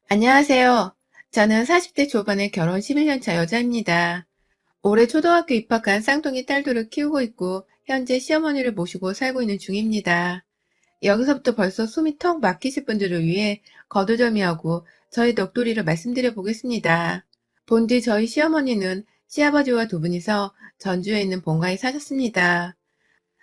안녕하세요. 저는 40대 초반의 결혼 11년 차 여자입니다. 올해 초등학교 입학한 쌍둥이 딸들을 키우고 있고 현재 시어머니를 모시고 살고 있는 중입니다. 여기서부터 벌써 숨이 턱 막히실 분들을 위해 거두절미하고 저희 넋두리를 말씀드려 보겠습니다. 본디 저희 시어머니는 시아버지와 두 분이서 전주에 있는 본가에 사셨습니다.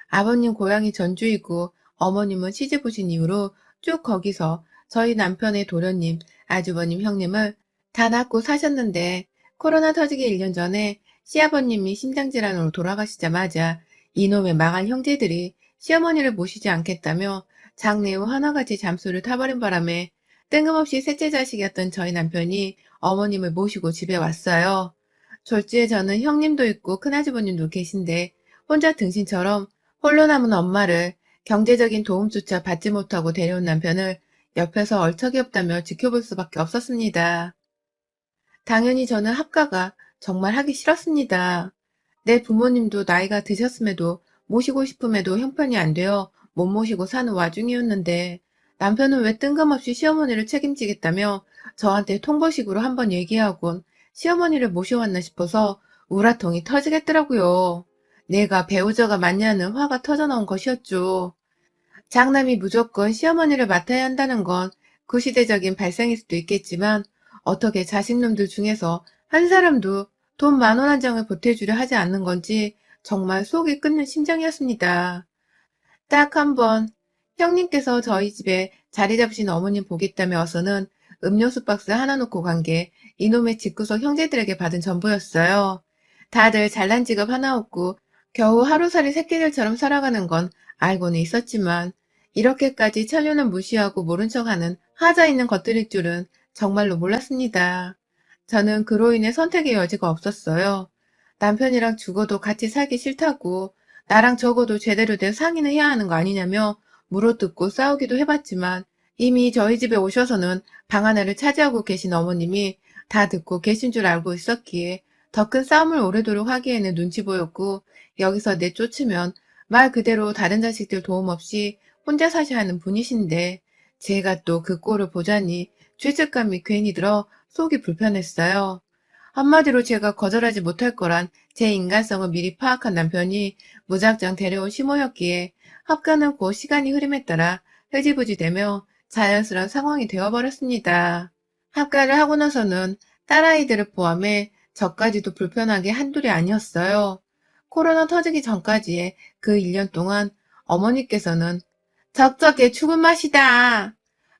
아버님 고향이 전주이고 어머님은 시집 오신 이후로 쭉 거기서 저희 남편의 도련님, 아주버님, 형님을 다 낳고 사셨는데 코로나 터지기 1년 전에 시아버님이 심장질환으로 돌아가시자마자 이놈의 망할 형제들이 시어머니를 모시지 않겠다며 장래 후 하나같이 잠수를 타버린 바람에 뜬금없이 셋째 자식이었던 저희 남편이 어머님을 모시고 집에 왔어요. 졸지에 저는 형님도 있고 큰아주버님도 계신데 혼자 등신처럼 홀로 남은 엄마를 경제적인 도움조차 받지 못하고 데려온 남편을 옆에서 얼척이 없다며 지켜볼 수밖에 없었습니다. 당연히 저는 합가가 정말 하기 싫었습니다. 내 부모님도 나이가 드셨음에도 모시고 싶음에도 형편이 안 되어 못 모시고 사는 와중이었는데 남편은 왜 뜬금없이 시어머니를 책임지겠다며 저한테 통보식으로 한번 얘기하곤 시어머니를 모셔왔나 싶어서 우라통이 터지겠더라고요. 내가 배우자가 맞냐는 화가 터져나온 것이었죠. 장남이 무조건 시어머니를 맡아야 한다는 건 구시대적인 발상일 수도 있겠지만 어떻게 자식놈들 중에서 한 사람도 돈 10,000원 한 장을 보태주려 하지 않는 건지 정말 속이 끓는 심정이었습니다. 딱 한 번 형님께서 저희 집에 자리 잡으신 어머님 보겠다며 와서는 음료수 박스 하나 놓고 간 게 이놈의 집구석 형제들에게 받은 전부였어요. 다들 잘난 직업 하나 없고 겨우 하루살이 새끼들처럼 살아가는 건 알고는 있었지만 이렇게까지 천륜을 무시하고 모른 척하는 하자 있는 것들일 줄은 정말로 몰랐습니다. 저는 그로 인해 선택의 여지가 없었어요. 남편이랑 죽어도 같이 살기 싫다고 나랑 적어도 제대로 된 상의는 해야 하는 거 아니냐며 물어뜯고 싸우기도 해봤지만 이미 저희 집에 오셔서는 방 하나를 차지하고 계신 어머님이 다 듣고 계신 줄 알고 있었기에 더 큰 싸움을 오래도록 하기에는 눈치 보였고 여기서 내쫓으면 말 그대로 다른 자식들 도움 없이 혼자 사셔야 하는 분이신데 제가 또 그 꼴을 보자니 죄책감이 괜히 들어 속이 불편했어요. 한마디로 제가 거절하지 못할 거란 제 인간성을 미리 파악한 남편이 무작정 데려온 시모였기에 합가는 곧 시간이 흐름에 따라 흐지부지되며 자연스러운 상황이 되어버렸습니다. 합가를 하고 나서는 딸아이들을 포함해 저까지도 불편한 게 한둘이 아니었어요. 코로나 터지기 전까지의 그 1년 동안 어머니께서는 적적해 죽은 맛이다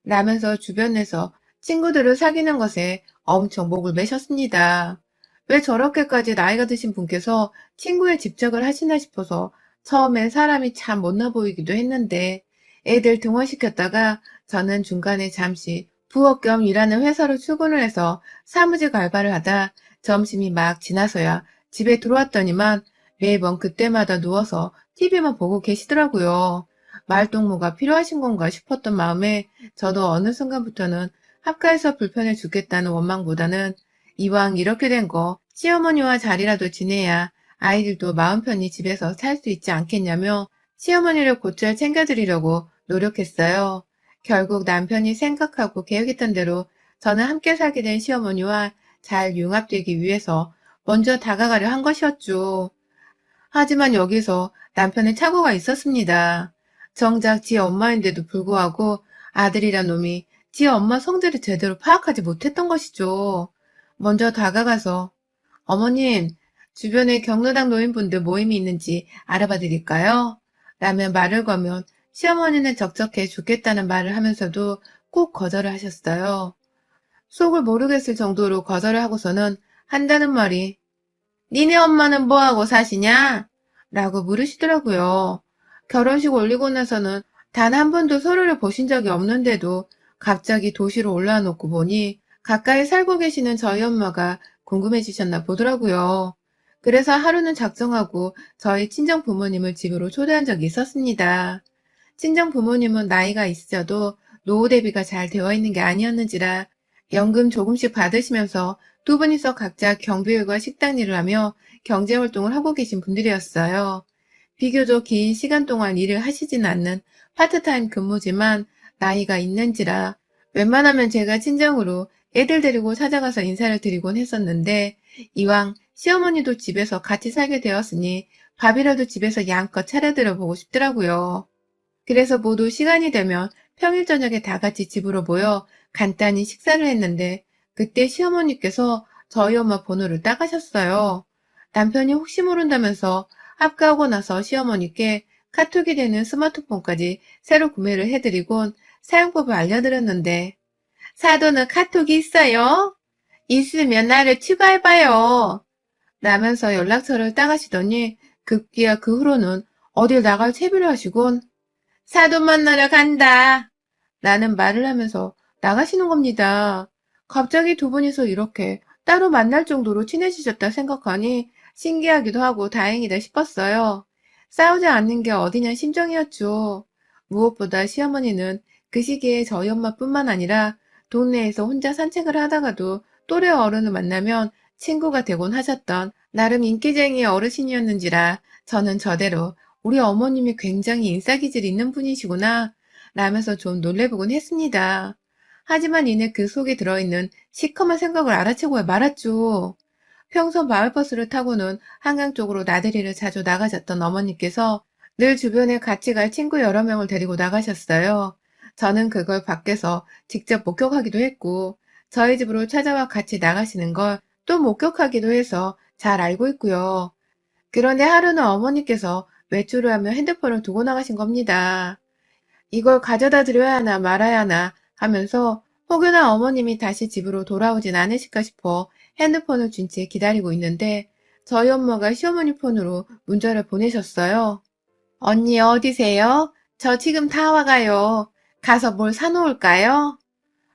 라면서 주변에서 친구들을 사귀는 것에 엄청 목을 매셨습니다. 왜 저렇게까지 나이가 드신 분께서 친구에 집착을 하시나 싶어서 처음엔 사람이 참 못나 보이기도 했는데 애들 등원시켰다가 저는 중간에 잠시 부업 겸 일하는 회사로 출근을 해서 사무직 알바를 하다 점심이 막 지나서야 집에 들어왔더니만 매번 그때마다 누워서 TV만 보고 계시더라고요. 말동무가 필요하신 건가 싶었던 마음에 저도 어느 순간부터는 합가에서 불편해 죽겠다는 원망보다는 이왕 이렇게 된 거 시어머니와 자리라도 지내야 아이들도 마음 편히 집에서 살 수 있지 않겠냐며 시어머니를 곧잘 챙겨드리려고 노력했어요. 결국 남편이 생각하고 계획했던 대로 저는 함께 살게 된 시어머니와 잘 융합되기 위해서 먼저 다가가려 한 것이었죠. 하지만 여기서 남편의 착오가 있었습니다. 정작 지 엄마인데도 불구하고 아들이란 놈이 지 엄마 성질을 제대로 파악하지 못했던 것이죠. 먼저 다가가서 어머님, 주변에 경로당 노인분들 모임이 있는지 알아봐 드릴까요? 라며 말을 거면 시어머니는 적적해 죽겠다는 말을 하면서도 꼭 거절을 하셨어요. 속을 모르겠을 정도로 거절을 하고서는 한다는 말이 니네 엄마는 뭐하고 사시냐? 라고 물으시더라고요. 결혼식 올리고 나서는 단 한 번도 서로를 보신 적이 없는데도 갑자기 도시로 올라와 놓고 보니 가까이 살고 계시는 저희 엄마가 궁금해지셨나 보더라고요. 그래서 하루는 작정하고 저희 친정 부모님을 집으로 초대한 적이 있었습니다. 친정 부모님은 나이가 있으셔도 노후 대비가 잘 되어 있는 게 아니었는지라 연금 조금씩 받으시면서 두 분이서 각자 경비일과 식당 일을 하며 경제활동을 하고 계신 분들이었어요. 비교적 긴 시간 동안 일을 하시진 않는 파트타임 근무지만 나이가 있는지라 웬만하면 제가 친정으로 애들 데리고 찾아가서 인사를 드리곤 했었는데 이왕 시어머니도 집에서 같이 살게 되었으니 밥이라도 집에서 양껏 차려드려 보고 싶더라고요. 그래서 모두 시간이 되면 평일 저녁에 다 같이 집으로 모여 간단히 식사를 했는데 그때 시어머니께서 저희 엄마 번호를 따가셨어요. 남편이 혹시 모른다면서 합가하고 나서 시어머니께 카톡이 되는 스마트폰까지 새로 구매를 해드리곤 사용법을 알려드렸는데 사도는 카톡이 있어요? 있으면 나를 추가해봐요. 라면서 연락처를 따가시더니 급기야 그 후로는 어딜 나갈 채비를 하시곤 사돈 만나러 간다. 라는 말을 하면서 나가시는 겁니다. 갑자기 두 분이서 이렇게 따로 만날 정도로 친해지셨다 생각하니 신기하기도 하고 다행이다 싶었어요. 싸우지 않는 게 어디냐 심정이었죠. 무엇보다 시어머니는 그 시기에 저희 엄마뿐만 아니라 동네에서 혼자 산책을 하다가도 또래 어른을 만나면 친구가 되곤 하셨던 나름 인기쟁이 어르신이었는지라 저는 저대로 우리 어머님이 굉장히 인싸기질 있는 분이시구나 라면서 좀 놀래보곤 했습니다. 하지만 이내 그 속에 들어있는 시커먼 생각을 알아채고 말았죠. 평소 마을버스를 타고는 한강 쪽으로 나들이를 자주 나가셨던 어머니께서 늘 주변에 같이 갈 친구 여러 명을 데리고 나가셨어요. 저는 그걸 밖에서 직접 목격하기도 했고 저희 집으로 찾아와 같이 나가시는 걸 또 목격하기도 해서 잘 알고 있고요. 그런데 하루는 어머니께서 외출을 하며 핸드폰을 두고 나가신 겁니다. 이걸 가져다 드려야 하나 말아야 하나 하면서 혹여나 어머님이 다시 집으로 돌아오진 않으실까 싶어 핸드폰을 준 채 기다리고 있는데 저희 엄마가 시어머니 폰으로 문자를 보내셨어요. 언니 어디세요? 저 지금 다 와가요. 가서 뭘 사놓을까요?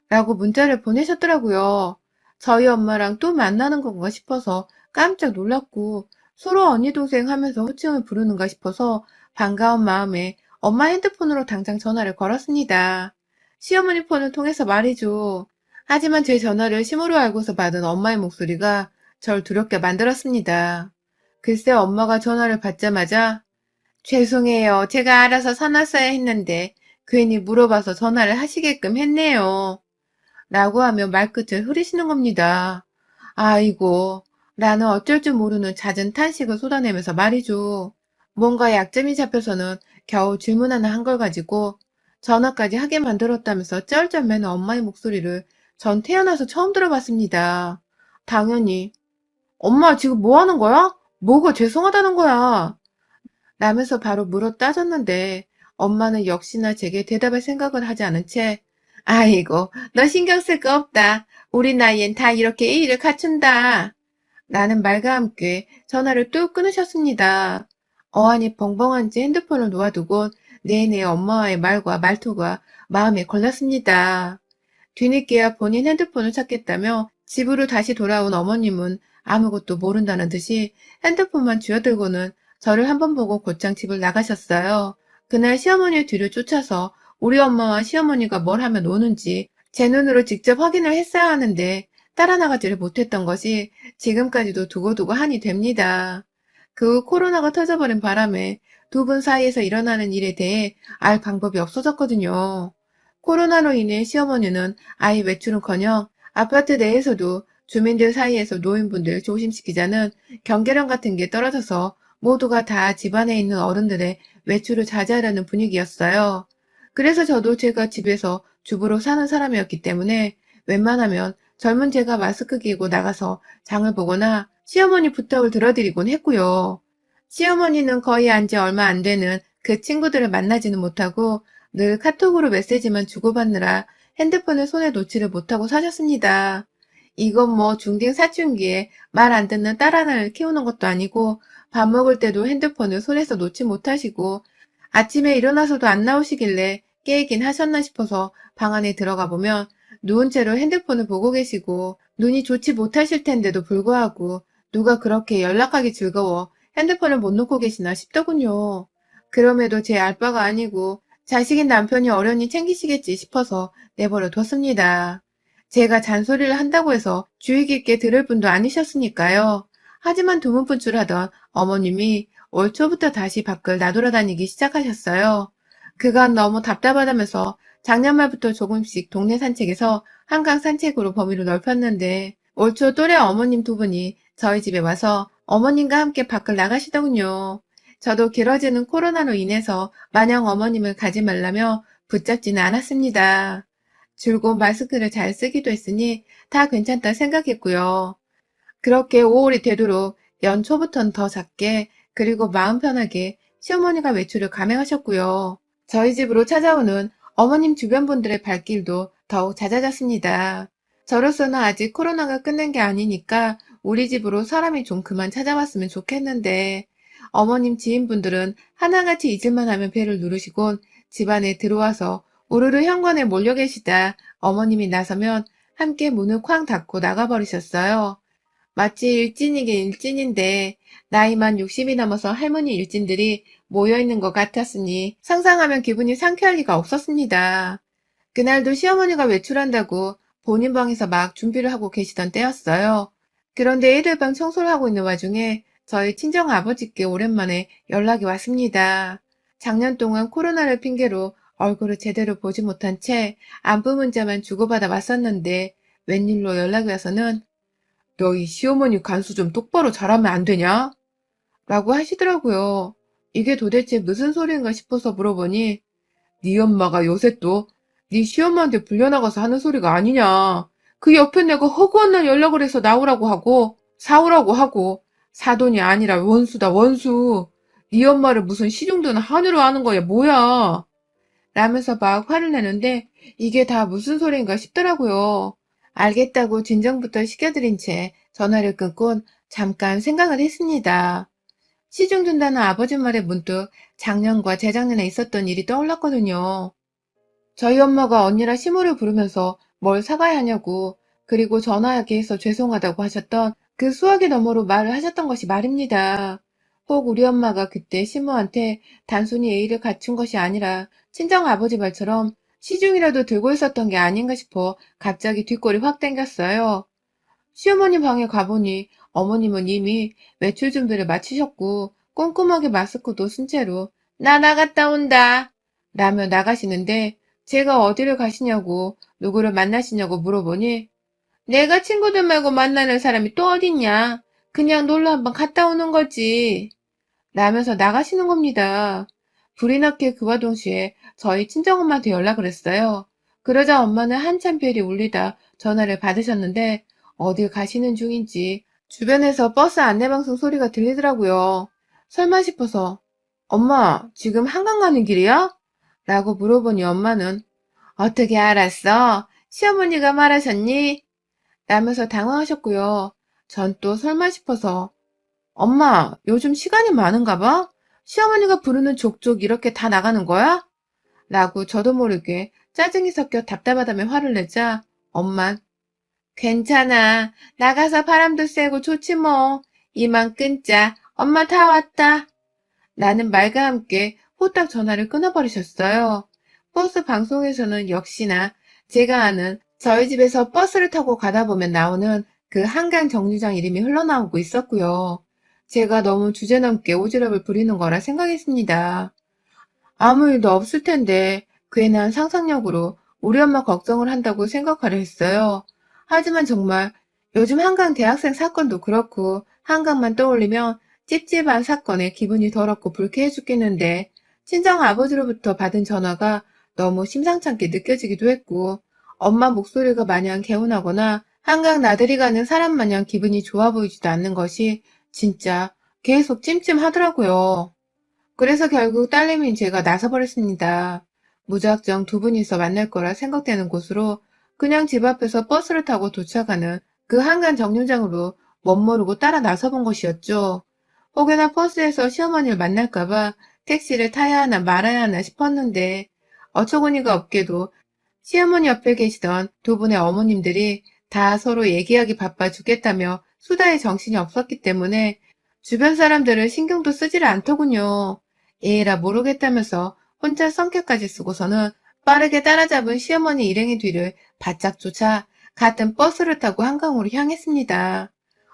라고 문자를 보내셨더라고요. 저희 엄마랑 또 만나는 건가 싶어서 깜짝 놀랐고 서로 언니 동생 하면서 호칭을 부르는가 싶어서 반가운 마음에 엄마 핸드폰으로 당장 전화를 걸었습니다. 시어머니 폰을 통해서 말이죠. 하지만 제 전화를 심으로 알고서 받은 엄마의 목소리가 절 두렵게 만들었습니다. 글쎄 엄마가 전화를 받자마자 죄송해요. 제가 알아서 사놨어야 했는데 괜히 물어봐서 전화를 하시게끔 했네요. 라고 하며 말끝을 흐리시는 겁니다. 아이고, 나는 어쩔 줄 모르는 잦은 탄식을 쏟아내면서 말이죠. 뭔가 약점이 잡혀서는 겨우 질문 하나 한 걸 가지고 전화까지 하게 만들었다면서 쩔쩔매는 엄마의 목소리를 전 태어나서 처음 들어봤습니다. 당연히, 엄마 지금 뭐 하는 거야? 뭐가 죄송하다는 거야? 라면서 바로 물어 따졌는데 엄마는 역시나 제게 대답할 생각을 하지 않은 채 아이고 너 신경 쓸 거 없다. 우리 나이엔 다 이렇게 예의를 갖춘다. 라는 말과 함께 전화를 뚝 끊으셨습니다. 어안이 벙벙한지 핸드폰을 놓아두고 내내 엄마와의 말과 말투가 마음에 걸렸습니다. 뒤늦게야 본인 핸드폰을 찾겠다며 집으로 다시 돌아온 어머님은 아무것도 모른다는 듯이 핸드폰만 쥐어들고는 저를 한번 보고 곧장 집을 나가셨어요. 그날 시어머니의 뒤를 쫓아서 우리 엄마와 시어머니가 뭘 하며 노는지 제 눈으로 직접 확인을 했어야 하는데 따라 나가지를 못했던 것이 지금까지도 두고두고 한이 됩니다. 그 후 코로나가 터져버린 바람에 두 분 사이에서 일어나는 일에 대해 알 방법이 없어졌거든요. 코로나로 인해 시어머니는 아이 외출은커녕 아파트 내에서도 주민들 사이에서 노인분들 조심시키자는 경계령 같은 게 떨어져서 모두가 다 집안에 있는 어른들의 외출을 자제하려는 분위기였어요. 그래서 저도 제가 집에서 주부로 사는 사람이었기 때문에 웬만하면 젊은 제가 마스크 끼고 나가서 장을 보거나 시어머니 부탁을 들어드리곤 했고요. 시어머니는 거의 안지 얼마 안 되는 그 친구들을 만나지는 못하고 늘 카톡으로 메시지만 주고받느라 핸드폰을 손에 놓지를 못하고 사셨습니다. 이건 뭐 중딩 사춘기에 말 안 듣는 딸 하나를 키우는 것도 아니고 밥 먹을 때도 핸드폰을 손에서 놓지 못하시고 아침에 일어나서도 안 나오시길래 깨이긴 하셨나 싶어서 방 안에 들어가 보면 누운 채로 핸드폰을 보고 계시고 눈이 좋지 못하실 텐데도 불구하고 누가 그렇게 연락하기 즐거워 핸드폰을 못 놓고 계시나 싶더군요. 그럼에도 제 알바가 아니고 자식인 남편이 어련히 챙기시겠지 싶어서 내버려 뒀습니다. 제가 잔소리를 한다고 해서 주의 깊게 들을 분도 아니셨으니까요. 하지만 두문분출하던 어머님이 올 초부터 다시 밖을 나돌아다니기 시작하셨어요. 그간 너무 답답하다면서 작년 말부터 조금씩 동네 산책에서 한강 산책으로 범위를 넓혔는데 올 초 또래 어머님 두 분이 저희 집에 와서 어머님과 함께 밖을 나가시더군요. 저도 길어지는 코로나로 인해서 마냥 어머님을 가지 말라며 붙잡지는 않았습니다. 줄곧 마스크를 잘 쓰기도 했으니 다 괜찮다 생각했고요. 그렇게 5월이 되도록 연초부터는 더 작게 그리고 마음 편하게 시어머니가 외출을 감행하셨고요. 저희 집으로 찾아오는 어머님 주변 분들의 발길도 더욱 잦아졌습니다. 저로서는 아직 코로나가 끝난 게 아니니까 우리 집으로 사람이 좀 그만 찾아왔으면 좋겠는데 어머님 지인분들은 하나같이 잊을만 하면 배를 누르시곤 집안에 들어와서 우르르 현관에 몰려 계시다 어머님이 나서면 함께 문을 쾅 닫고 나가버리셨어요. 마치 일진이긴 일진인데 나이만 60이 넘어서 할머니 일진들이 모여있는 것 같았으니 상상하면 기분이 상쾌할 리가 없었습니다. 그날도 시어머니가 외출한다고 본인 방에서 막 준비를 하고 계시던 때였어요. 그런데 애들 방 청소를 하고 있는 와중에 저희 친정아버지께 오랜만에 연락이 왔습니다. 작년 동안 코로나를 핑계로 얼굴을 제대로 보지 못한 채 안부 문자만 주고받아 왔었는데 웬일로 연락이 와서는 너희 시어머니 간수 좀 똑바로 잘하면 안 되냐? 라고 하시더라고요. 이게 도대체 무슨 소리인가 싶어서 물어보니 네 엄마가 요새 또 네 시엄마한테 불려나가서 하는 소리가 아니냐. 그 옆에 내가 허구한 날 연락을 해서 나오라고 하고 사오라고 하고 사돈이 아니라 원수다 원수. 네 엄마를 무슨 시중드는 한우로 하는 거야 뭐야. 라면서 막 화를 내는데 이게 다 무슨 소리인가 싶더라고요. 알겠다고 진정부터 시켜드린 채 전화를 끊곤 잠깐 생각을 했습니다. 시중 둔다는 아버지 말에 문득 작년과 재작년에 있었던 일이 떠올랐거든요. 저희 엄마가 언니라 시모를 부르면서 뭘 사가야 하냐고 그리고 전화하게 해서 죄송하다고 하셨던 그 수화기 너머로 말을 하셨던 것이 말입니다. 혹 우리 엄마가 그때 시모한테 단순히 예의를 갖춘 것이 아니라 친정 아버지 말처럼 시중이라도 들고 있었던 게 아닌가 싶어 갑자기 뒷골이 확 땡겼어요. 시어머니 방에 가보니 어머님은 이미 외출 준비를 마치셨고 꼼꼼하게 마스크도 쓴 채로 나 나갔다 온다 라며 나가시는데 제가 어디를 가시냐고 누구를 만나시냐고 물어보니 내가 친구들 말고 만나는 사람이 또 어딨냐 그냥 놀러 한번 갔다 오는 거지 라면서 나가시는 겁니다. 불이 났게 그와 동시에 저희 친정엄마한테 연락을 했어요. 그러자 엄마는 한참 벨이 울리다 전화를 받으셨는데 어딜 가시는 중인지 주변에서 버스 안내방송 소리가 들리더라고요. 설마 싶어서 엄마 지금 한강 가는 길이야? 라고 물어보니 엄마는 어떻게 알았어? 시어머니가 말하셨니? 라면서 당황하셨고요. 전 또 설마 싶어서 엄마, 요즘 시간이 많은가 봐? 시어머니가 부르는 족족 이렇게 다 나가는 거야? 라고 저도 모르게 짜증이 섞여 답답하다며 화를 내자 엄만 괜찮아. 나가서 바람도 쐬고 좋지 뭐. 이만 끊자. 엄마 다 왔다. 라는 말과 함께 후딱 전화를 끊어버리셨어요. 버스 방송에서는 역시나 제가 아는 저희 집에서 버스를 타고 가다 보면 나오는 그 한강 정류장 이름이 흘러나오고 있었고요. 제가 너무 주제넘게 오지랖을 부리는 거라 생각했습니다. 아무 일도 없을 텐데 괜한 상상력으로 우리 엄마 걱정을 한다고 생각하려 했어요. 하지만 정말 요즘 한강 대학생 사건도 그렇고 한강만 떠올리면 찝찝한 사건에 기분이 더럽고 불쾌해 죽겠는데 친정 아버지로부터 받은 전화가 너무 심상찮게 느껴지기도 했고 엄마 목소리가 마냥 개운하거나 한강 나들이 가는 사람 마냥 기분이 좋아 보이지도 않는 것이 진짜 계속 찜찜하더라고요. 그래서 결국 딸내미인 제가 나서버렸습니다. 무작정 두 분이서 만날 거라 생각되는 곳으로 그냥 집 앞에서 버스를 타고 도착하는 그 한강 정류장으로 멋모르고 따라 나서본 것이었죠. 혹여나 버스에서 시어머니를 만날까봐 택시를 타야 하나 말아야 하나 싶었는데 어처구니가 없게도 시어머니 옆에 계시던 두 분의 어머님들이 다 서로 얘기하기 바빠 죽겠다며 수다에 정신이 없었기 때문에 주변 사람들을 신경도 쓰지를 않더군요. 에라 모르겠다면서 혼자 성격까지 쓰고서는 빠르게 따라잡은 시어머니 일행의 뒤를 바짝 쫓아 같은 버스를 타고 한강으로 향했습니다.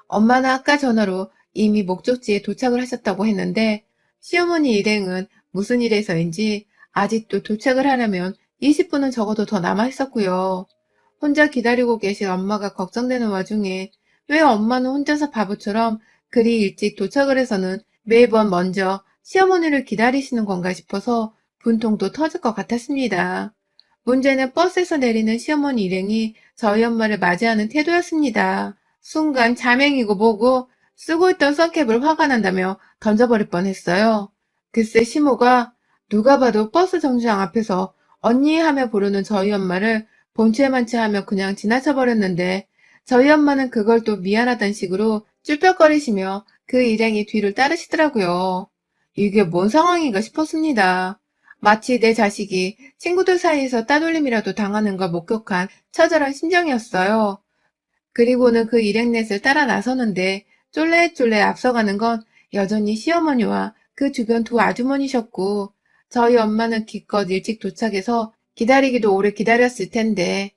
엄마는 아까 전화로 이미 목적지에 도착을 하셨다고 했는데 시어머니 일행은 무슨 일에서인지 아직도 도착을 하려면 20분은 적어도 더 남아 있었고요. 혼자 기다리고 계신 엄마가 걱정되는 와중에 왜 엄마는 혼자서 바보처럼 그리 일찍 도착을 해서는 매번 먼저 시어머니를 기다리시는 건가 싶어서 분통도 터질 것 같았습니다. 문제는 버스에서 내리는 시어머니 일행이 저희 엄마를 맞이하는 태도였습니다. 순간 자맹이고 뭐고 쓰고 있던 선캡을 화가 난다며 던져버릴 뻔했어요. 글쎄 시모가 누가 봐도 버스 정류장 앞에서 언니 하며 부르는 저희 엄마를 본체만치 하며 그냥 지나쳐버렸는데 저희 엄마는 그걸 또 미안하단 식으로 쭈뼛거리시며 그 일행이 뒤를 따르시더라고요. 이게 뭔 상황인가 싶었습니다. 마치 내 자식이 친구들 사이에서 따돌림이라도 당하는 걸 목격한 처절한 심정이었어요. 그리고는 그 일행넷을 따라 나서는데 쫄래쫄래 앞서가는 건 여전히 시어머니와 그 주변 두 아주머니셨고 저희 엄마는 기껏 일찍 도착해서 기다리기도 오래 기다렸을 텐데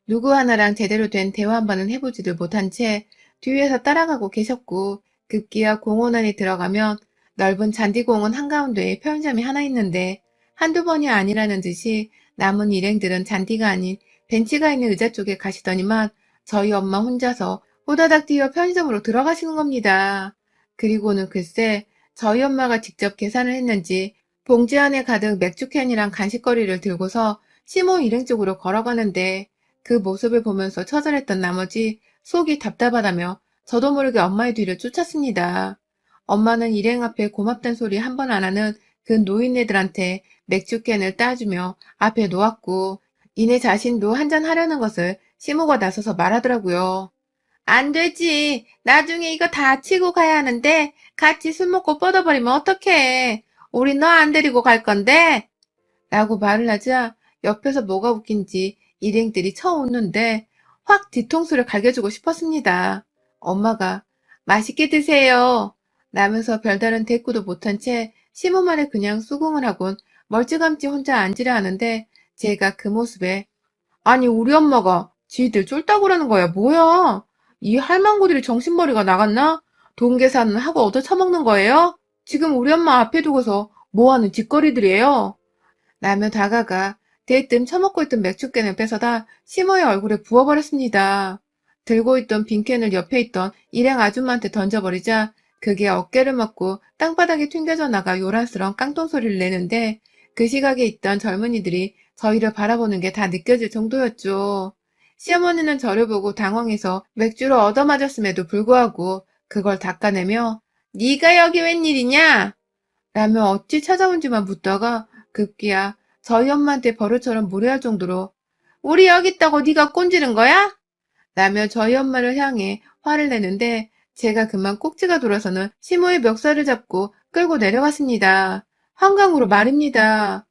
누구 하나랑 제대로 된 대화 한 번은 해보지도 못한 채 뒤에서 따라가고 계셨고 급기야 공원 안에 들어가면 넓은 잔디공원 한가운데에 편의점이 하나 있는데 한두 번이 아니라는 듯이 남은 일행들은 잔디가 아닌 벤치가 있는 의자 쪽에 가시더니만 저희 엄마 혼자서 호다닥 뛰어 편의점으로 들어가시는 겁니다. 그리고는 글쎄 저희 엄마가 직접 계산을 했는지 봉지 안에 가득 맥주캔이랑 간식거리를 들고서 시모 일행 쪽으로 걸어가는데 그 모습을 보면서 처절했던 나머지 속이 답답하다며 저도 모르게 엄마의 뒤를 쫓았습니다. 엄마는 일행 앞에 고맙단 소리 한 번 안 하는 그 노인네들한테 맥주캔을 따주며 앞에 놓았고 이내 자신도 한잔 하려는 것을 시모가 나서서 말하더라고요. 안 되지. 나중에 이거 다 치고 가야 하는데 같이 술 먹고 뻗어버리면 어떡해. 우리 너 안 데리고 갈 건데? 라고 말을 하자 옆에서 뭐가 웃긴지 일행들이 쳐웃는데 확 뒤통수를 갈겨주고 싶었습니다. 엄마가 맛있게 드세요. 라면서 별다른 대꾸도 못한 채 시모 말에 그냥 수긍을 하곤 멀찌감치 혼자 앉으려 하는데 제가 그 모습에 아니 우리 엄마가 지들 쫄딱 그러는 거야 뭐야? 이 할망구들이 정신머리가 나갔나? 돈 계산은 하고 얻어 처먹는 거예요? 지금 우리 엄마 앞에 두고서 뭐하는 짓거리들이에요? 라며 다가가 대뜸 처먹고 있던 맥주캔을 뺏어다 시모의 얼굴에 부어버렸습니다. 들고 있던 빈캔을 옆에 있던 일행 아줌마한테 던져버리자 그게 어깨를 맞고 땅바닥에 튕겨져 나가 요란스러운 깡통 소리를 내는데 그 시각에 있던 젊은이들이 저희를 바라보는 게 다 느껴질 정도였죠. 시어머니는 저를 보고 당황해서 맥주를 얻어맞았음에도 불구하고 그걸 닦아내며 네가 여기 웬일이냐? 라며 어찌 찾아온지만 묻다가 급기야 저희 엄마한테 버릇처럼 무례할 정도로 우리 여기 있다고 네가 꼰지른 거야? 라며 저희 엄마를 향해 화를 내는데 제가 그만 꼭지가 돌아서는 시모의 멱살을 잡고 끌고 내려갔습니다. 한강으로 말입니다.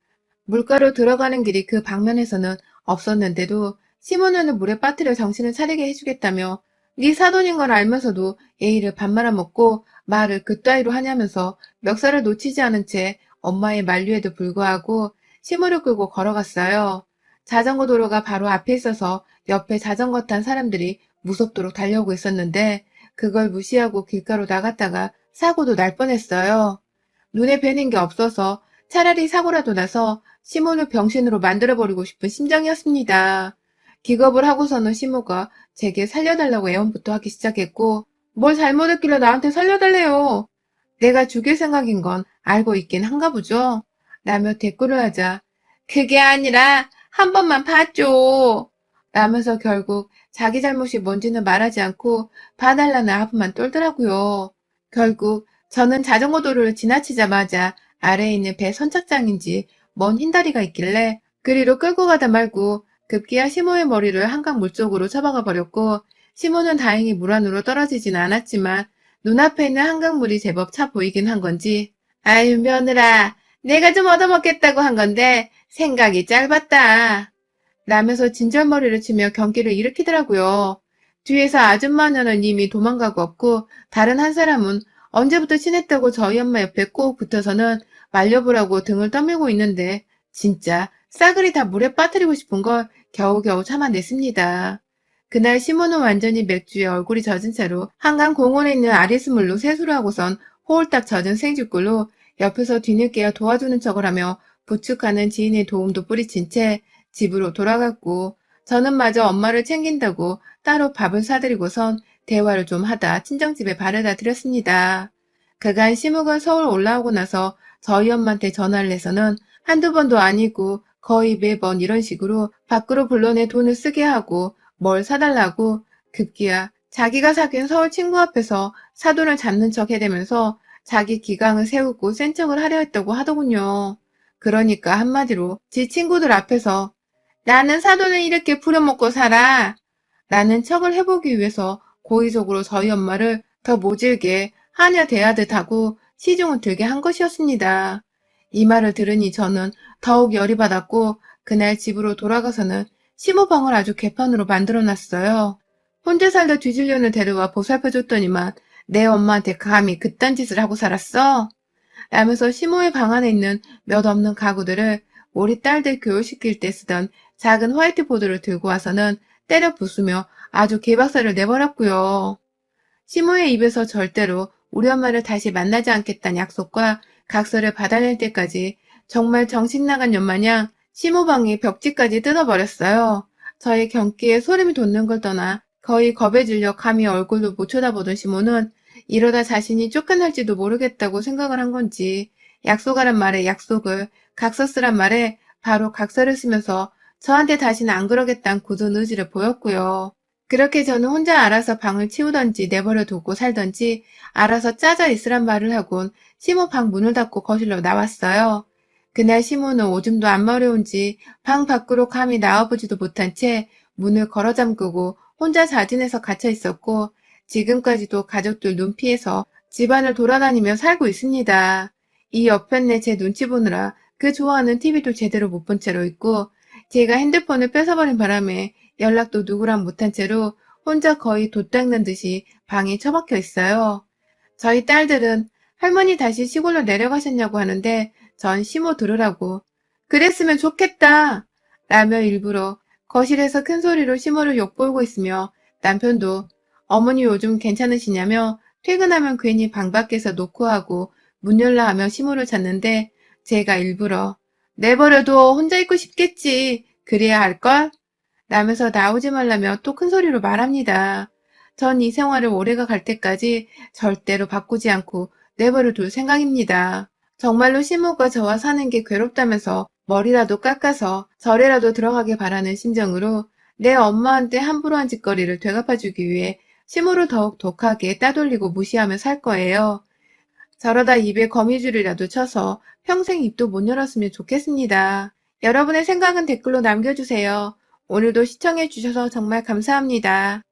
물가로 들어가는 길이 그 방면에서는 없었는데도 시모는 물에 빠뜨려 정신을 차리게 해주겠다며 네 사돈인 걸 알면서도 예의를 밥 말아먹고 말을 그따위로 하냐면서 멱살을 놓치지 않은 채 엄마의 만류에도 불구하고 시모를 끌고 걸어갔어요. 자전거 도로가 바로 앞에 있어서 옆에 자전거 탄 사람들이 무섭도록 달려오고 있었는데 그걸 무시하고 길가로 나갔다가 사고도 날 뻔했어요. 눈에 뵈는 게 없어서 차라리 사고라도 나서 시모를 병신으로 만들어버리고 싶은 심정이었습니다. 기겁을 하고서는 시모가 제게 살려달라고 애원부터 하기 시작했고 뭘 잘못했길래 나한테 살려달래요. 내가 죽일 생각인 건 알고 있긴 한가 보죠. 라며 대꾸를 하자 그게 아니라 한 번만 봐줘. 라면서 결국 자기 잘못이 뭔지는 말하지 않고 봐달라는 아픔만 떨더라고요. 결국 저는 자전거 도로를 지나치자마자 아래에 있는 배 선착장인지 먼 흰다리가 있길래 그리로 끌고 가다 말고 급기야 시모의 머리를 한강 물쪽으로 처박아 버렸고 시모는 다행히 물 안으로 떨어지진 않았지만 눈앞에 있는 한강물이 제법 차 보이긴 한 건지 아유 며느라 내가 좀 얻어먹겠다고 한 건데 생각이 짧았다. 라면서 진절머리를 치며 경기를 일으키더라고요. 뒤에서 아줌마녀는 이미 도망가고 없고 다른 한 사람은 언제부터 친했다고 저희 엄마 옆에 꼭 붙어서는 말려보라고 등을 떠밀고 있는데 진짜 싸그리 다 물에 빠뜨리고 싶은 걸 겨우겨우 참아냈습니다. 그날 시모는 완전히 맥주에 얼굴이 젖은 채로 한강 공원에 있는 아리수물로 세수를 하고선 홀딱 젖은 생쥐꼴로 옆에서 뒤늦게야 도와주는 척을 하며 부축하는 지인의 도움도 뿌리친 채 집으로 돌아갔고 저는 마저 엄마를 챙긴다고 따로 밥을 사드리고선 대화를 좀 하다 친정집에 바래다 드렸습니다. 그간 시무가 서울 올라오고 나서 저희 엄마한테 전화를 해서는 한두 번도 아니고 거의 매번 이런 식으로 밖으로 불러내 돈을 쓰게 하고 뭘 사달라고 급기야 자기가 사귄 서울 친구 앞에서 사돈을 잡는 척 해대면서 자기 기강을 세우고 센 척을 하려 했다고 하더군요. 그러니까 한마디로 지 친구들 앞에서 나는 사돈을 이렇게 부려먹고 살아 라는 척을 해보기 위해서 고의적으로 저희 엄마를 더 모질게 하냐 대하듯 하고 시중을 들게 한 것이었습니다. 이 말을 들으니 저는 더욱 열이 받았고 그날 집으로 돌아가서는 심호방을 아주 개판으로 만들어놨어요. 혼자 살다 뒤질년을 데려와 보살펴줬더니만 내 엄마한테 감히 그딴 짓을 하고 살았어? 라면서 시모의 방 안에 있는 몇 없는 가구들을 우리 딸들 교육시킬 때 쓰던 작은 화이트보드를 들고 와서는 때려 부수며 아주 개박살을 내버렸고요. 시모의 입에서 절대로 우리 엄마를 다시 만나지 않겠다는 약속과 각서를 받아낼 때까지 정말 정신 나간 년마냥 시모 방의 벽지까지 뜯어버렸어요. 저의 경기에 소름이 돋는 걸 떠나 거의 겁에 질려 감히 얼굴도 못 쳐다보던 시모는 이러다 자신이 쫓겨날지도 모르겠다고 생각을 한 건지 약속하란 말에 약속을, 각서 쓰란 말에 바로 각서를 쓰면서 저한테 다시는 안 그러겠다는 굳은 의지를 보였고요. 그렇게 저는 혼자 알아서 방을 치우던지 내버려 두고 살던지 알아서 짜져 있으란 말을 하곤 시모 방 문을 닫고 거실로 나왔어요. 그날 시모는 오줌도 안 마려운지 방 밖으로 감히 나와보지도 못한 채 문을 걸어 잠그고 혼자 자진해서 갇혀 있었고 지금까지도 가족들 눈 피해서 집안을 돌아다니며 살고 있습니다. 이 옆편네 제 눈치 보느라 그 좋아하는 TV도 제대로 못 본 채로 있고 제가 핸드폰을 뺏어버린 바람에 연락도 누구랑 못한 채로 혼자 거의 돛 닦는 듯이 방에 처박혀 있어요. 저희 딸들은 할머니 다시 시골로 내려가셨냐고 하는데 전 시모 들으라고 그랬으면 좋겠다 라며 일부러 거실에서 큰 소리로 시모를 욕보이고 있으며 남편도 어머니 요즘 괜찮으시냐며 퇴근하면 괜히 방 밖에서 노크하고 문 열라 하며 시모를 찾는데 제가 일부러 내버려둬 혼자 있고 싶겠지 그래야 할걸? 라면서 나오지 말라며 또 큰 소리로 말합니다. 전 이 생활을 오래가 갈 때까지 절대로 바꾸지 않고 내버려 둘 생각입니다. 정말로 시모가 저와 사는 게 괴롭다면서 머리라도 깎아서 절에라도 들어가게 바라는 심정으로 내 엄마한테 함부로 한 짓거리를 되갚아주기 위해 시모를 더욱 독하게 따돌리고 무시하며 살 거예요. 저러다 입에 거미줄이라도 쳐서 평생 입도 못 열었으면 좋겠습니다. 여러분의 생각은 댓글로 남겨주세요. 오늘도 시청해주셔서 정말 감사합니다.